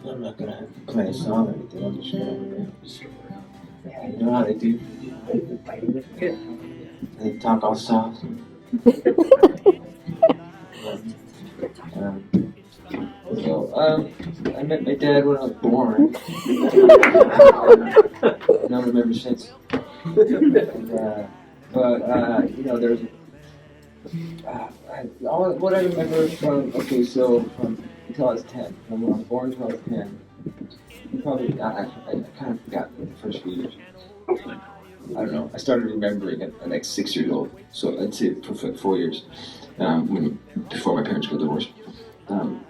I'm not gonna play a song or anything. I'm just gonna, you know how they do. They talk all soft. I met my dad when I was born. I've known him ever since. There's what I remember from until I was 10. From when I was born until I was 10. Probably I kind of forgot the first few years. I don't know. I started remembering at like 6 years old. So I'd say for 4 years, before my parents got divorced. From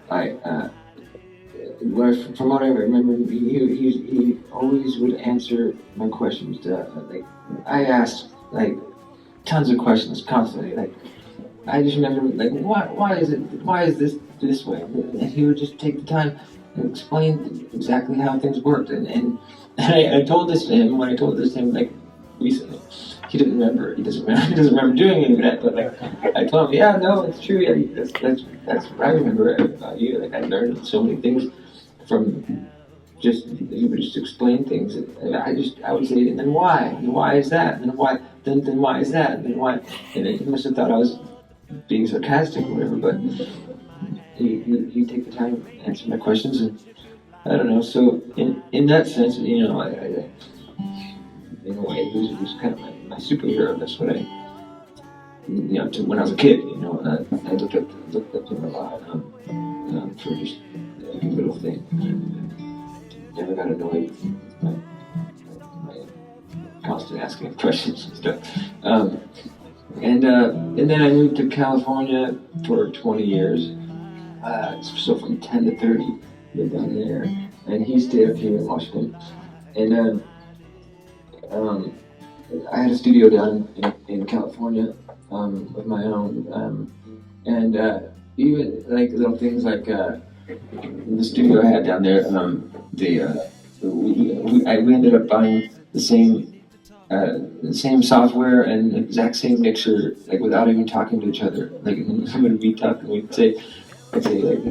what I remember, he always would answer my questions. I asked like tons of questions constantly. Like I just remember like why is this way? And he would just take the time and explain exactly how things worked. And I told this to him when I told this to him like recently. He doesn't remember. He doesn't remember doing any of that. But like I told him, yeah, no, it's true. Yeah, that's what I remember about you. Like I learned so many things from just you would just explain things. And I would say, and then why? And why is that? And then why? Then why is that? And then why? And he must have thought I was being sarcastic or whatever. But he'd take the time to answer my questions, and I don't know. So in that sense, in a way, he was kind of my superhero. That's what when I was a kid, I looked up to him a lot for just every little thing. Never got annoyed with my constant asking of questions and stuff. And then I moved to California for 20 years. So from 10 to 30, lived down there, and he stayed up here in Washington. And I had a studio down in California of my own, even like little things like the studio I had down there. We ended up buying the same software and the exact same mixer, like without even talking to each other. Like when we talk, I'd say like,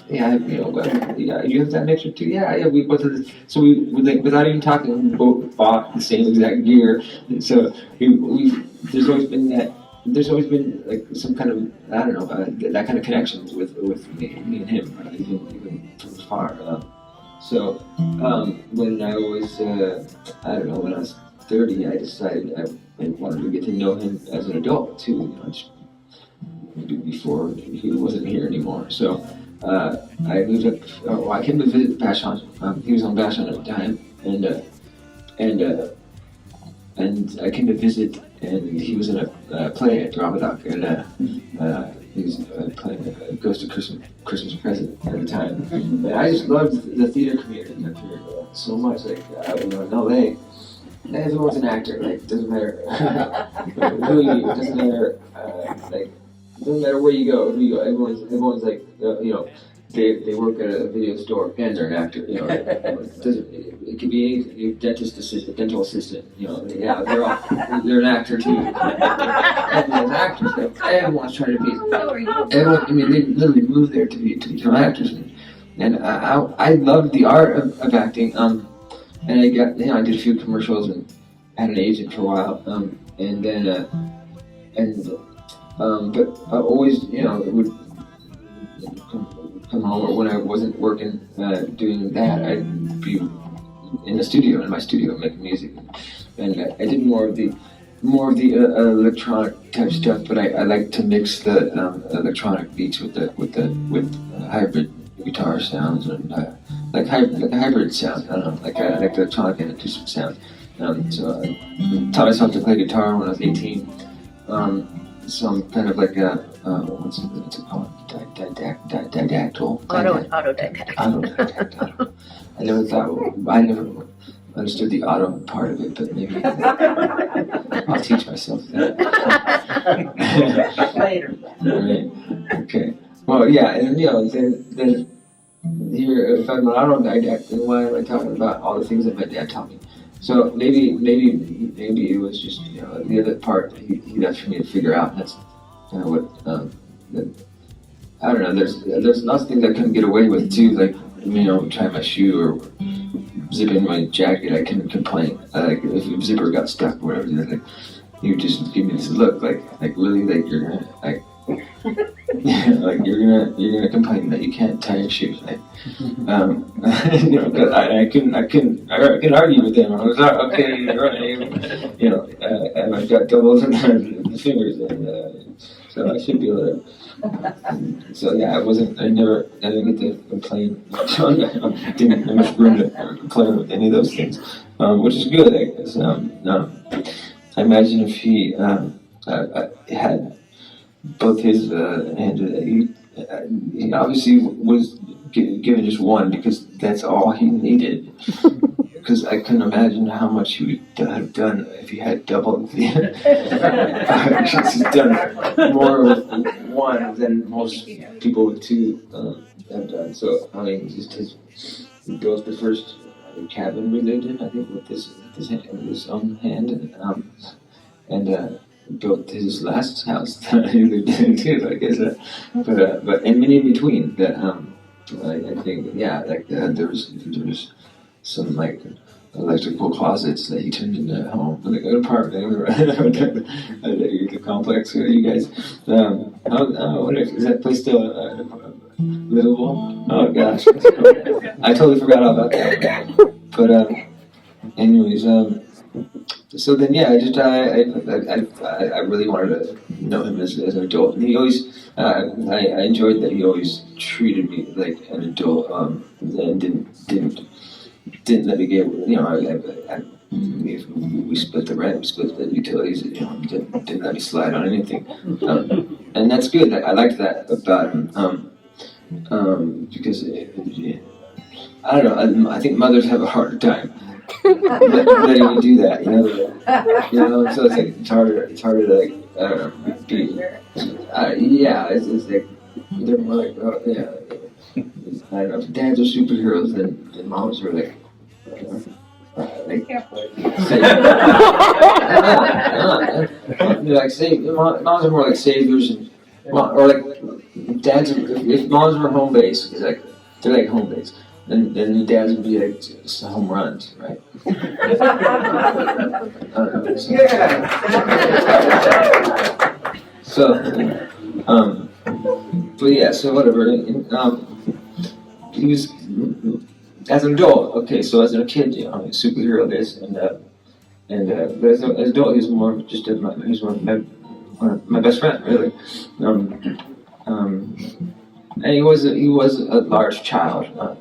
yeah, you have that mixer too. Yeah, we both have this. So we like without even talking, we both bought the same exact gear. And so there's always been like some kind of that kind of connection with me and him, even from afar. When I was when I was 30, I decided I wanted to get to know him as an adult too. Before he wasn't here anymore. So I moved up. I came to visit Vashon. He was on Vashon at the time, and I came to visit, and he was in a play at Ramadak, and he was playing Ghost of Christmas Present at the time. And I just loved the theater community up here so much. Like in LA, everyone's an actor. Like it doesn't matter who you. It doesn't matter it doesn't matter where you go. Everyone's like they work at a video store and they're an actor. It could be any dental assistant. They're an actor too. Everyone's actors. Everyone's trying to be. Everyone. They literally moved there to become actors. And I loved the art of acting. And I got I did a few commercials and had an agent for a while. But I always, would come home, or when I wasn't working, doing that, I'd be in my studio making music, and I did more of the electronic type stuff. But I like to mix the electronic beats with hybrid guitar sounds and like a hybrid sound. I don't know, like electronic and acoustic sound. So I taught myself to play guitar when I was 18. So I'm kind of like what's it called? Didactyl. Autodidact. Autodidact. I never understood the auto part of it, but maybe I'll teach myself that. Later. Right. Okay. Well, yeah, and then here, if I'm an autodidact, then why am I talking about all the things that my dad taught me? So maybe it was just the other part he left for me to figure out. And that's kind of what I don't know. There's lots of things I couldn't get away with too. Like tie my shoe or zip in my jacket, I couldn't complain. Like if a zipper got stuck or whatever, like he would just give me this look, like really, like you're gonna, like, like you're gonna complain that you can't tie your shoes. Like, cause I couldn't argue with him. I was like, okay, you're right. And I've got double the fingers, and so I should be able to. So yeah, I didn't get to complain. I didn't have much room to complain with any of those things, which is good, I guess. I imagine if he had both his and he obviously was given just one because that's all he needed. Because I couldn't imagine how much he would have done if he had double. He's done more with one than most people with two have done. So I mean, he built the first cabin we lived in, I think, with his own hand, and built his last house that he lived in too, I guess. But and many in between that I think, yeah, like there was some like electrical closets that he turned into a home, like an apartment, the complex. You guys, is that place still livable? Oh gosh, I totally forgot all about that. But anyways, so then yeah, I really wanted to know him as an adult, and he always. I enjoyed that he always treated me like an adult, and didn't let me get. We split the rent, we split the utilities. Didn't let me slide on anything, and that's good. I liked that about him, because I don't know. I think mothers have a harder time letting me do that. So it's harder. It's harder to like. I don't know, it's like, they're more like, oh, yeah, I don't know, if dads are superheroes, then moms are like moms are more like saviors, or like dads, if moms were home base, they're like home base. Then the dads would be like just home runs, right? So, but yeah, so whatever. He was, as an adult, okay. So as a kid, superhero this, but as an adult, he was more just he was one of my best friend, really. And he was a large child, I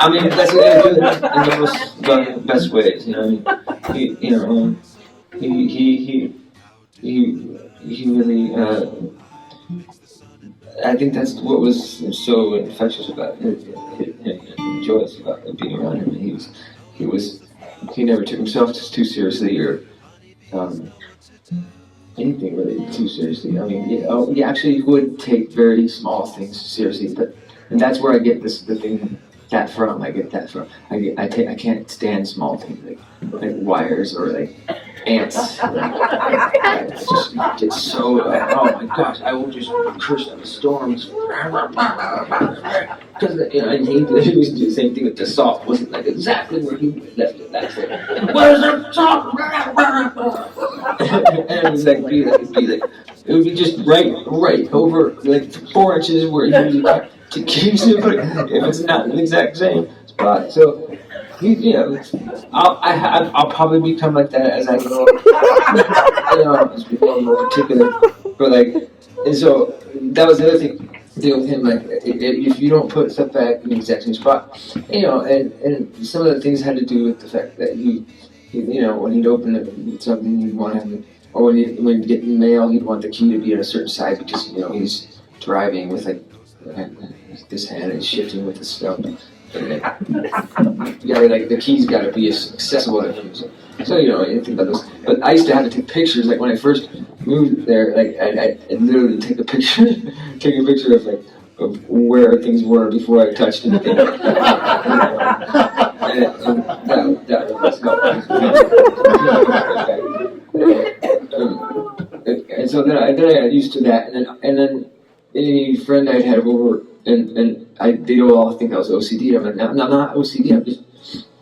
mean, that's what they do in the most best ways, he really. I think that's what was so infectious about him and joyous about being around him. He never took himself too seriously or. Anything really too seriously. I mean, he actually would take very small things seriously, and that's where I get the thing that from. I get that from. I can't stand small things like wires or like ants. I just get so oh my gosh! I will just curse the storms. Because and he used to do the same thing with the salt. Wasn't like exactly where he left it. That's it. Where's the salt? And it was like it would be just right over like 4 inches where he was about to keep it, if it's not the exact same spot. So I'll probably become like that as I grow up. Just become more particular. But and so that was the other thing. Deal with him, like if you don't put stuff back in the exact same spot, and some of the things had to do with the fact that he when he'd open something, he'd want to have it, or when he'd get mail, he'd want the key to be on a certain side because he's driving with like this hand and shifting with the stuff. The keys got to be accessible to him. So you think about those. But I used to have to take pictures. Like when I first moved there, I literally take a picture of where things were before I touched anything. And that was and so then I got used to that, and then any friend I'd had over, and they all think I was OCD. I'm like, no, I'm not OCD. I'm just,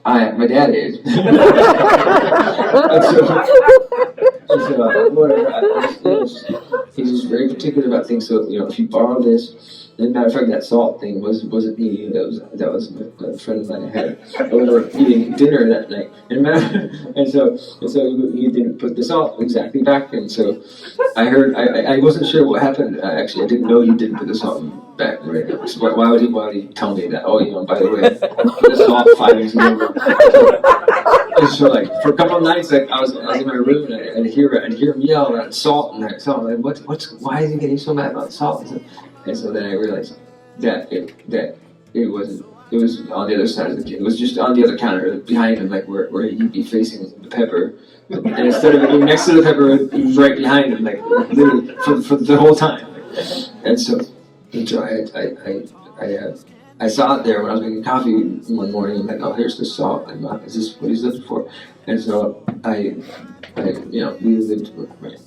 my dad is. Whatever. He's just very particular about things. So if you borrow this, and matter of fact, that salt thing wasn't me. That was a friend of mine had over eating dinner that night, and so he didn't put the salt exactly back. And so I heard I wasn't sure what happened. Actually, I didn't know he didn't put the salt back. Right? So why would he tell me that? Oh, by the way, the salt 5 years ago. So like for a couple of nights, like I was in my room and I'd hear him yell at salt and that salt. Like why is he getting so mad about salt? And so then I realized that it wasn't. It was on the other side of the kid. It was just on the other counter behind him, like where he'd be facing the pepper. And instead of it being next to the pepper, it was right behind him, like literally for the whole time. And so I saw it there when I was making coffee one morning. I'm like, oh, here's the salt. Like, is this what he's looking for? And so we lived.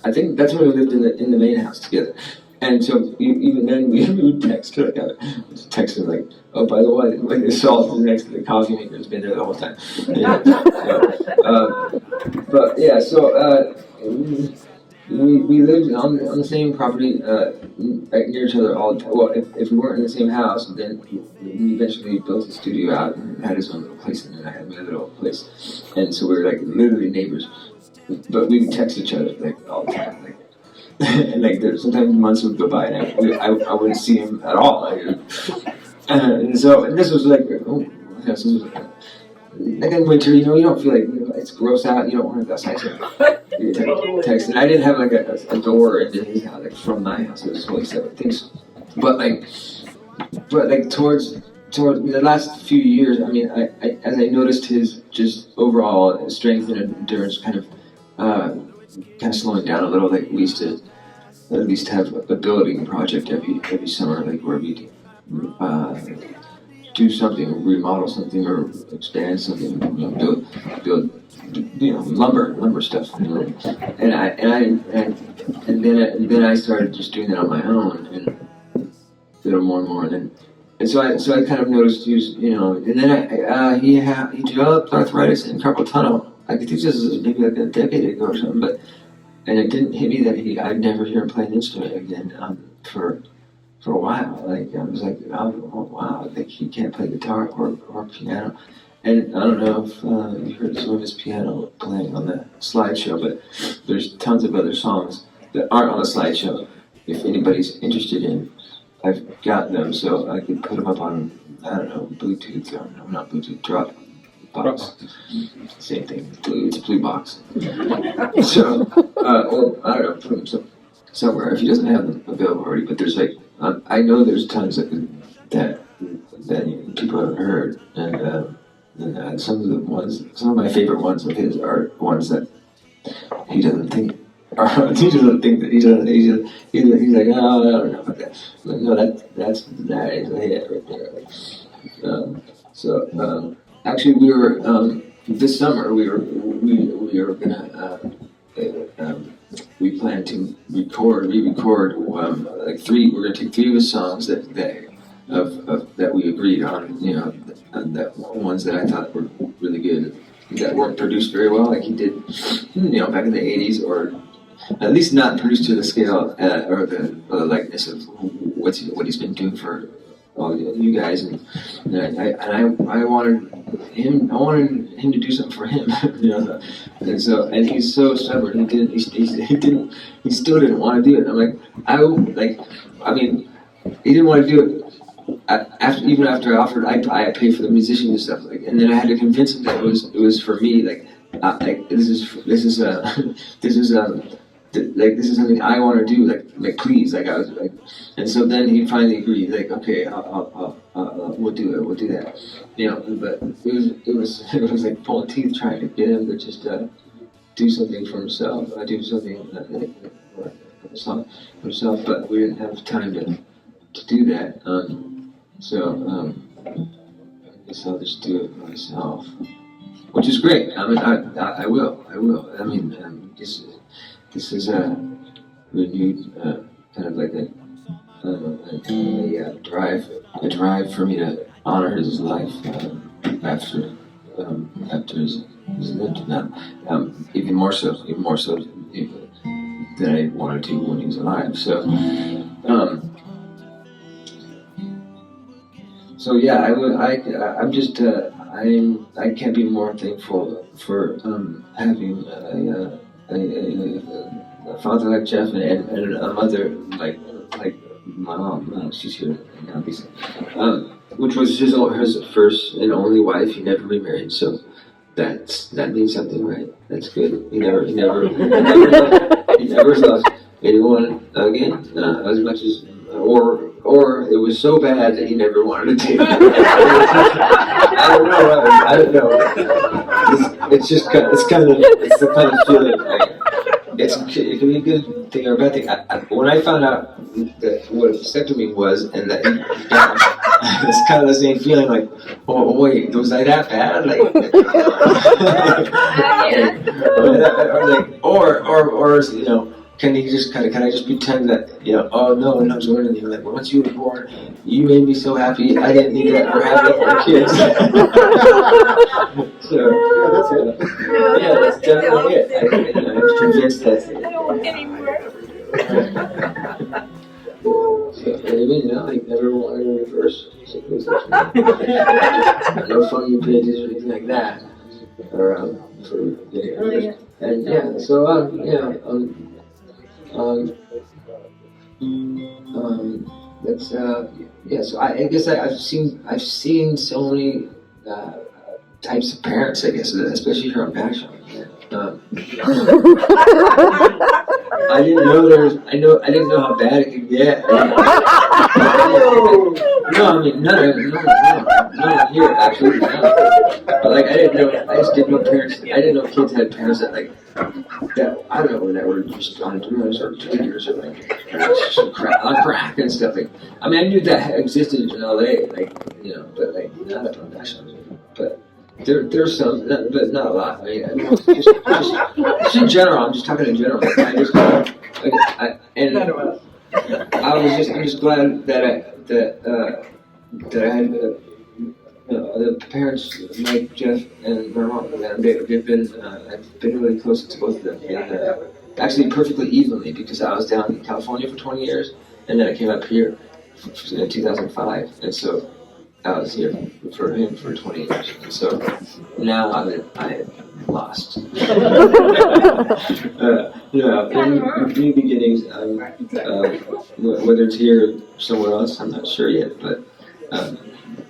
I think that's when we lived in the main house together. And so even then we would text him like, oh, by the way, like the salt is next to the coffee maker. It's been there the whole time. But yeah, so we lived on the same property, right near each other all the time. Well, if we weren't in the same house, then we eventually built his studio out and had his own little place, and then I had my little place. And so we were like literally neighbors. But we would text each other like all the time, like. And like sometimes months would go by and I wouldn't see him at all. And this was like, like in winter, you don't feel like it's gross out. You don't want to go outside. So you text, and I didn't have like a door into his house, like from my house. It was totally separate things. But towards the last few years, I mean, as I noticed his just overall strength and endurance kind of slowing down a little. Like we used to at least have a building project every summer, like where we do something, remodel something, or expand something, build lumber stuff. And then I started just doing that on my own and more and more. And so I kind of noticed and then he developed arthritis and carpal tunnel. I think this was maybe like a decade ago or something, and it didn't hit me that I'd never hear him play an instrument again for a while. Like I was like, oh wow, like he can't play guitar or piano. And I don't know if you heard some of his piano playing on the slideshow, but there's tons of other songs that aren't on the slideshow. If anybody's interested in, I've got them, so I could put them up on, I don't know, Bluetooth, or no, not Bluetooth, Drop box. Same thing, it's a blue box. So, I don't know, put them somewhere if he doesn't have them available already, but there's like, I know there's tons that people haven't heard, and some of my favorite ones of his are ones that he doesn't think. He doesn't think that he's like, oh, I don't know about that. Like, no, that is a hit right there. Actually, we were this summer we were gonna we planned to re-record like three. We're gonna take 3 of his songs that we agreed on. That ones that I thought were really good, that weren't produced very well, like he did, back in the '80s, or at least not produced to the scale or the likeness of what he's been doing for all you guys, and I wanted him to do something for him, and he's so stubborn. He still didn't want to do it. I'm like, he didn't want to do it. Even after I offered, I paid for the musicians and stuff, and then I had to convince him that it was for me. This is something I want to do. Like please, I was like, and so then he finally agreed. Like, okay, we'll do it. We'll do that. But it was like pulling teeth trying to get him to just do something for himself. Do something for himself, but we didn't have time to do that. So I guess I'll just do it myself, which is great. I mean, I will. I mean, this is a renewed kind of like a drive for me to honor his life after his lived now. Even more so than I wanted to when he was alive. So. So yeah, I'm just I can't be more thankful for having a father like Jeff and a mother like my mom. She's here, obviously. Which was his first and only wife. He never remarried, so that means something, right? That's good. He never loved anyone again as much as or it was so bad that he never wanted to take it. I don't know. It's the kind of feeling. It can be a good thing or a bad thing. When I found out that what vasectomy was, and that it's kind of the same feeling, like, oh wait, was I that bad? Or you know. Can I just pretend that, oh no, I'm not Jordan. You're like, well, once you were born, you made me so happy, I didn't need that for having more kids. So, that's definitely it. I'm convinced that's it. I don't want any more. So, maybe, never wanted to reverse. No funny pages or anything like that. Or, and so, that's so I guess I've seen so many types of parents, I guess, especially here on Passion. I didn't know how bad it could get. No, none here actually. No. But I just didn't know parents. I didn't know kids had parents that I don't know, that were just on drugs or figures or on crack and stuff. I knew that existed in LA, but not on Passion. But there's some, but not a lot. Just in general. I'm just talking in general. I'm just glad that I had the parents like Jeff and my mom. I've been really close to both of them, and actually perfectly evenly, because I was down in California for 20 years, and then I came up here in 2005, and so I was here for him for 20 years, and so now I'm lost. In new beginnings, whether it's here or somewhere else, I'm not sure yet, but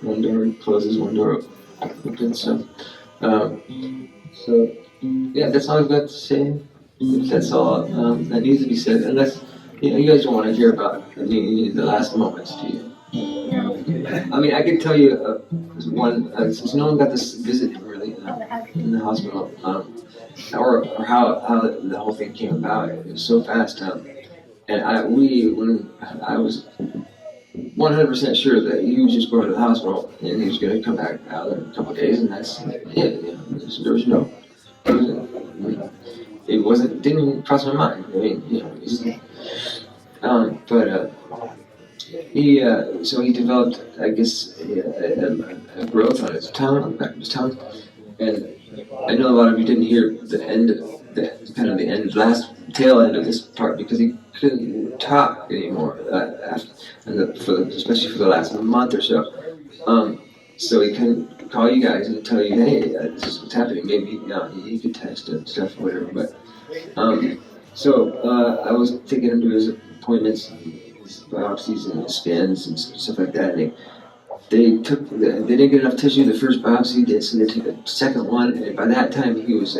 one door closes, one door opens, so that's all I've got to say. That's all that needs to be said, unless you guys don't want to hear about the last moments, do you? I can tell you one, since no one got this visit really in the hospital, or how the whole thing came about. It was so fast, and when I was 100% sure that he was just going to the hospital and he was going to come back out in a couple of days, and that's it. There was no, didn't even cross my mind. He developed, I guess, a growth on his tongue, on the back of his tongue, and I know a lot of you didn't hear the end, last tail end of this part, because he couldn't talk anymore, especially for the last month or so. So he couldn't call you guys and tell you, hey, this is what's happening. Maybe he could text and stuff or whatever. But I was taking him to his appointments, his biopsies and scans and stuff like that. And they didn't get enough tissue the first biopsy, so they took a second one, and by that time he was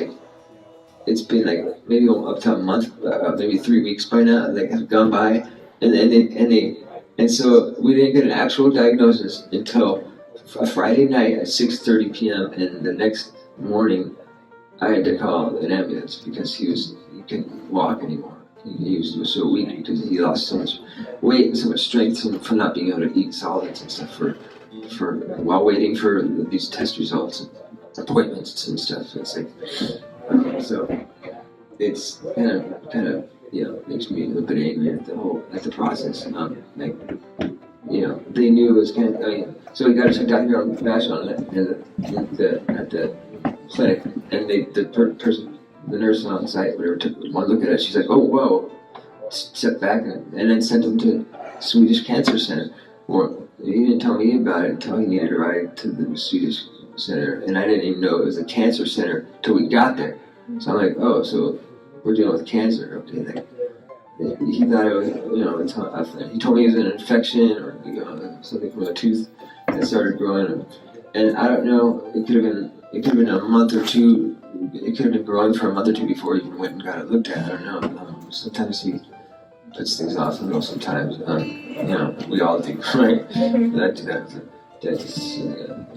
it's been maybe up to a month, maybe 3 weeks by now, have gone by, and so we didn't get an actual diagnosis until a Friday night at 6:30 p.m. and the next morning I had to call an ambulance because he couldn't walk anymore. He was so weak because he lost so much weight and so much strength from not being able to eat solids and stuff for while waiting for these test results and appointments and stuff. It's so it's kind of makes me a bit angry at the process. They knew it was cancer. So we got it checked out here on National at the clinic, and the nurse on site, whatever, took one look at it. She's like, "Oh, whoa!" Stepped back and then sent him to Swedish Cancer Center. Well, he didn't tell me about it until he needed a ride to the Swedish Center, and I didn't even know it was a cancer center till we got there. So I'm like, "Oh, so we're dealing with cancer." Okay, he thought it was, he told me it was an infection or something from a tooth that started growing, and I don't know. It could have been a month or two. It could have been growing for a month or two before he even went and got it looked at. I don't know. Sometimes he puts things off a little. Sometimes, we all do, right? And I do that. That's just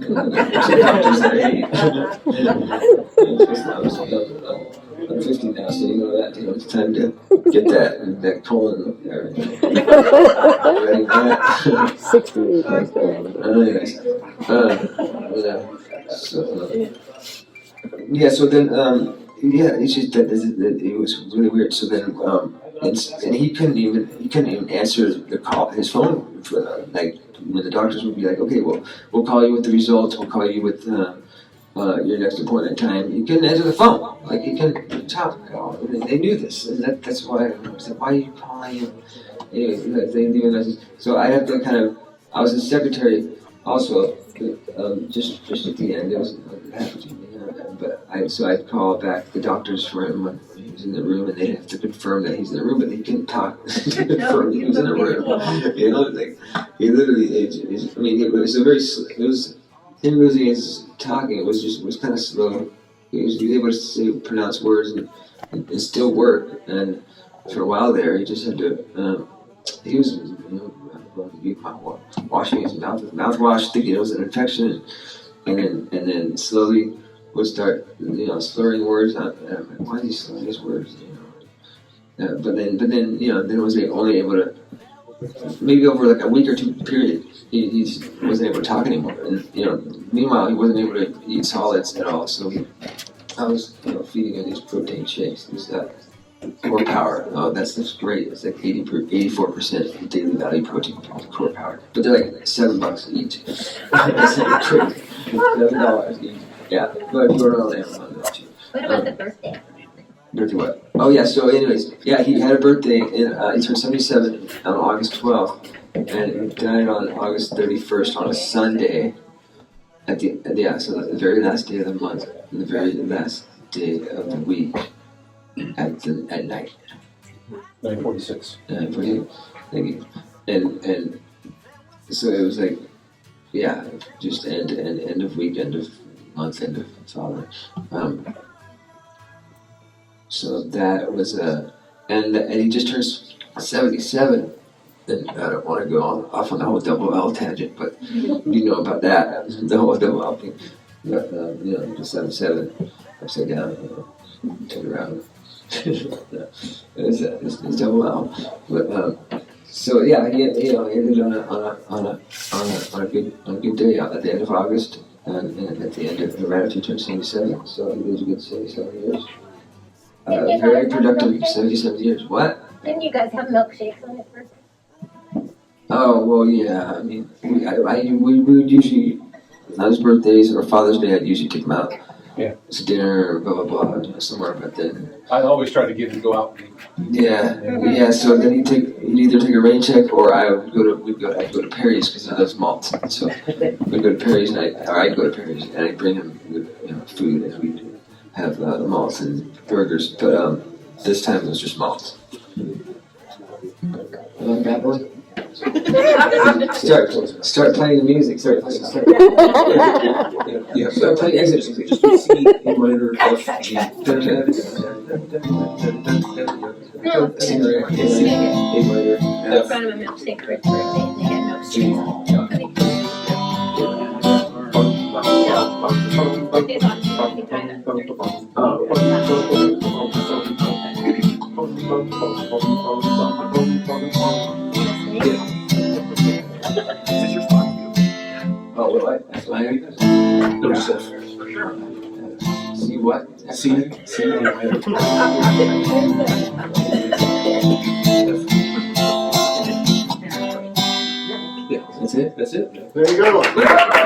doctors that I'm 50 now, so it's time to get that colon there. Ready for that? 68. Anyways, so then, it's just that it was really weird. So then, and he couldn't even answer the call, his phone, when the doctors would be like, "Okay, well, we'll call you with the results, we'll call you with your next appointment time." He couldn't answer the phone. He couldn't talk. They knew this, and that's why I was like, "Why are you calling him?" Anyway, they knew a message. So I had to I was his secretary also, just at the end. It was but I'd call back the doctors for him when he was in the room, and they'd have to confirm that he's in the room, but they couldn't talk to confirm he was in the room. He literally, it was him losing his talking. It was kind of slow. He was able to pronounce words and still work. And for a while there, he just had to. He was washing his mouth with mouthwash, thinking it was an infection, and then slowly would start slurring words. And I'm like, why is he slurring his words? But then was only able to, maybe over a week or two period, he wasn't able to talk anymore. And meanwhile he wasn't able to eat solids at all. So I was feeding him these protein shakes, these core power. Oh, that's great. It's 84% daily value protein, core power. But they're $7 each. That's crazy. $7 each. Yeah, but if you order on Amazon, they'll cheap. What about the birthday? Birthday what? Oh yeah, so anyways, he had a birthday, he turned 77 on August 12th, and he died on August 31st on a Sunday, so the very last day of the month, and the very last day of the week, at night. 9:46. 9:46, thank you. And so it was just end of week, end of month, end of father. So that was and he just turns 77. And I don't want to go off on the whole double L tangent, but you know about that, the whole double L thing. But the 77 upside down, turn around. It's double L. But so he ended on a good day at the end of August, and at the end of right after he turned 77. So he lives a good 77 years. Very productive 77 years. What? Didn't you guys have milkshakes on it first? Oh, well, yeah. I mean, we would usually, on his birthdays or Father's Day, I'd usually take him out. Yeah. To dinner or blah, blah, blah, somewhere, but then. I always try to get him to go out. Yeah, so then he'd either take a rain check or I'd go to Perry's because he loves malts. So we'd go to Perry's I'd go to Perry's and I'd bring him food and we'd have malts and burgers, but this time it was just malts. Bad boy? Start playing the music. Start playing Exodus music. Just C, A minor, F, G. A minor. In front of a milkshake for his birthday and they had milkshakes. Birthday's on Tuesday, kind of. Oh, what? That's my area? No, just F. See what? C, A minor. That's it? That's it. There you go.